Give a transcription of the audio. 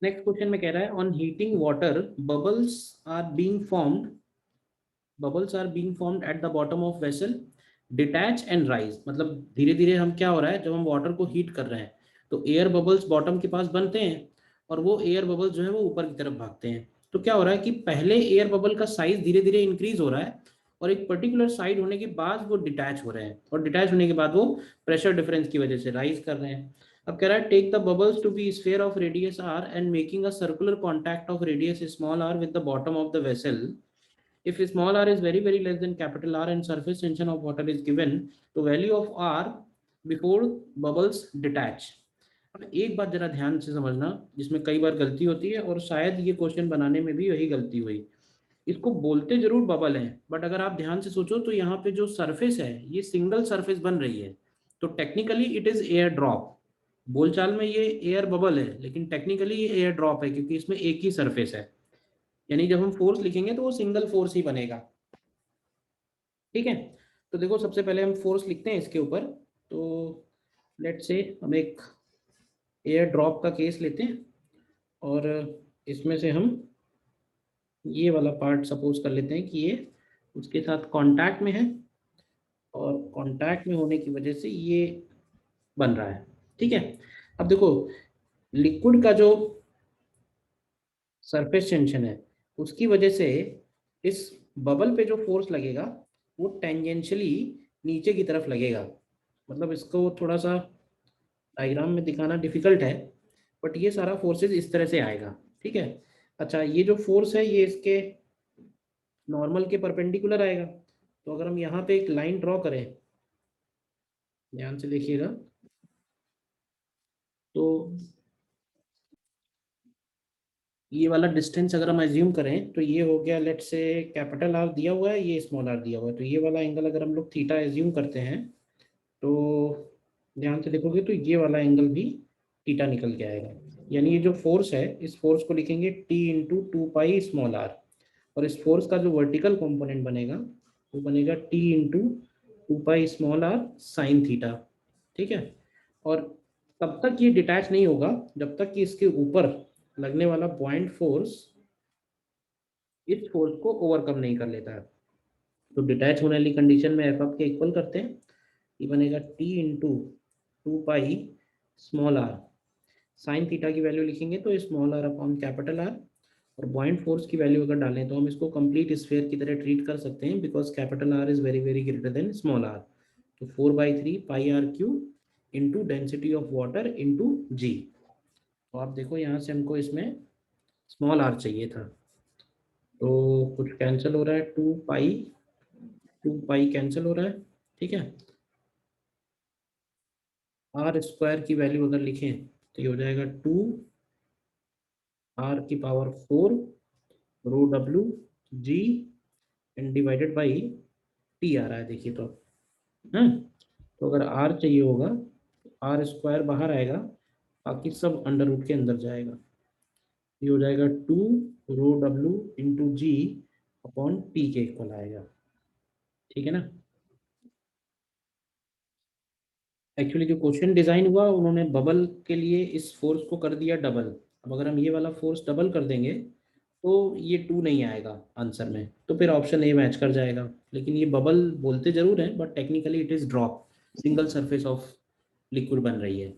Next question में कह रहा है on heating water bubbles are being formed, bubbles are being formed at the bottom of vessel, detach and rise. मतलब धीरे धीरे हम क्या हो रहा है, जब हम वाटर को हीट कर रहे हैं तो एयर बबल्स बॉटम के पास बनते हैं और वो एयर बबल्स जो है वो ऊपर की तरफ भागते हैं। तो क्या हो रहा है कि पहले एयर बबल का साइज धीरे धीरे इंक्रीज हो रहा है और एक पर्टिकुलर साइड होने के बाद वो डिटैच हो रहे हैं और डिटैच होने के बाद वो प्रेशर डिफरेंस की वजह से राइज कर रहे हैं। अब कह रहा है take the bubbles to be sphere of radius R and making a circular contact of radius small r with the bottom of the vessel. If small r is very very less than capital R and surface tension of water is given, तो value of R before bubbles detach। अब एक बात जरा ध्यान से समझना जिसमें कई बार गलती होती है और शायद ये क्वेश्चन बनाने में भी वही गलती हुई। इसको बोलते जरूर बबल है बट अगर आप ध्यान से सोचो तो यहाँ पे जो सरफेस है ये सिंगल सरफेस बन रही है, तो technically it is air drop. बोलचाल में ये एयर बबल है लेकिन टेक्निकली ये एयर ड्रॉप है क्योंकि इसमें एक ही सरफेस है। यानी जब हम फोर्स लिखेंगे तो वो सिंगल फोर्स ही बनेगा। ठीक है, तो देखो सबसे पहले हम फोर्स लिखते हैं इसके ऊपर। तो लेट से हम एक एयर ड्रॉप का केस लेते हैं और इसमें से हम ये वाला पार्ट सपोज कर लेते हैं कि ये उसके साथ कांटेक्ट में है और कांटेक्ट में होने की वजह से ये बन रहा है। ठीक है, अब देखो लिक्विड का जो सरफेस टेंशन है उसकी वजह से इस बबल पे जो फोर्स लगेगा वो टेंजेंशियली नीचे की तरफ लगेगा। मतलब इसको थोड़ा सा डायग्राम में दिखाना डिफिकल्ट है बट ये सारा फोर्सेस इस तरह से आएगा। ठीक है, अच्छा ये जो फोर्स है ये इसके नॉर्मल के परपेंडिकुलर आएगा। तो अगर हम यहाँ पे एक लाइन ड्रॉ करें, ध्यान से देखिएगा, तो ये वाला डिस्टेंस अगर हम एज्यूम करें तो ये हो गया लेट से कैपिटल आर दिया हुआ है, ये स्मॉल आर दिया हुआ है, तो ये वाला एंगल अगर हम लोग थीटा एज्यूम करते हैं तो ध्यान से देखोगे तो ये वाला एंगल भी थीटा निकल के आएगा। यानी ये जो फोर्स है इस फोर्स को लिखेंगे T into two pi small r और इस फोर्स का जो वर्टिकल कंपोनेंट बनेगा वो बनेगा T into two pi small r sine theta. ठीक है, और तब तक ये डिटैच नहीं होगा जब तक कि इसके ऊपर लगने वाला पॉइंट फोर्स इस फोर्स को ओवरकम नहीं कर लेता है। तो डिटैच होने वाली कंडीशन में एफ के इक्वल करते हैं, ये बनेगा T into two pi small r sine theta की वैल्यू लिखेंगे तो small r upon capital R और पॉइंट फोर्स की वैल्यू अगर डालें तो हम इसको कंप्लीट स्फीयर की तरह ट्रीट कर सकते हैं because capital R is very very greater than small R. तो 4/3 pi R cube into density of water into G. तो आप देखो यहाँ से हमको इसमें स्मॉल आर चाहिए था तो कुछ कैंसिल हो रहा है, 2 पाई कैंसिल हो रहा है। ठीक है, आर स्क्वायर की वैल्यू अगर लिखें तो ये हो जाएगा 2 r⁴ rho W G and divided by T आ रहा है देखिए तो। हाँ, तो अगर आर चाहिए होगा तो आर स्क्वायर बाहर आएगा, बाकी सब अंडर रूट के अंदर जाएगा। ये हो जाएगा 2 रो डब्ल्यू इंटू जी अपॉन टी के इक्वल आएगा। ठीक है ना, एक्चुअली जो क्वेश्चन डिजाइन हुआ उन्होंने बबल के लिए इस फोर्स को कर दिया डबल। अब अगर हम ये वाला फोर्स डबल कर देंगे तो ये 2 नहीं आएगा आंसर में, तो फिर ऑप्शन ए मैच कर जाएगा। लेकिन ये बबल बोलते जरूर हैं but technically it is drop, single surface of liquid बन रही है।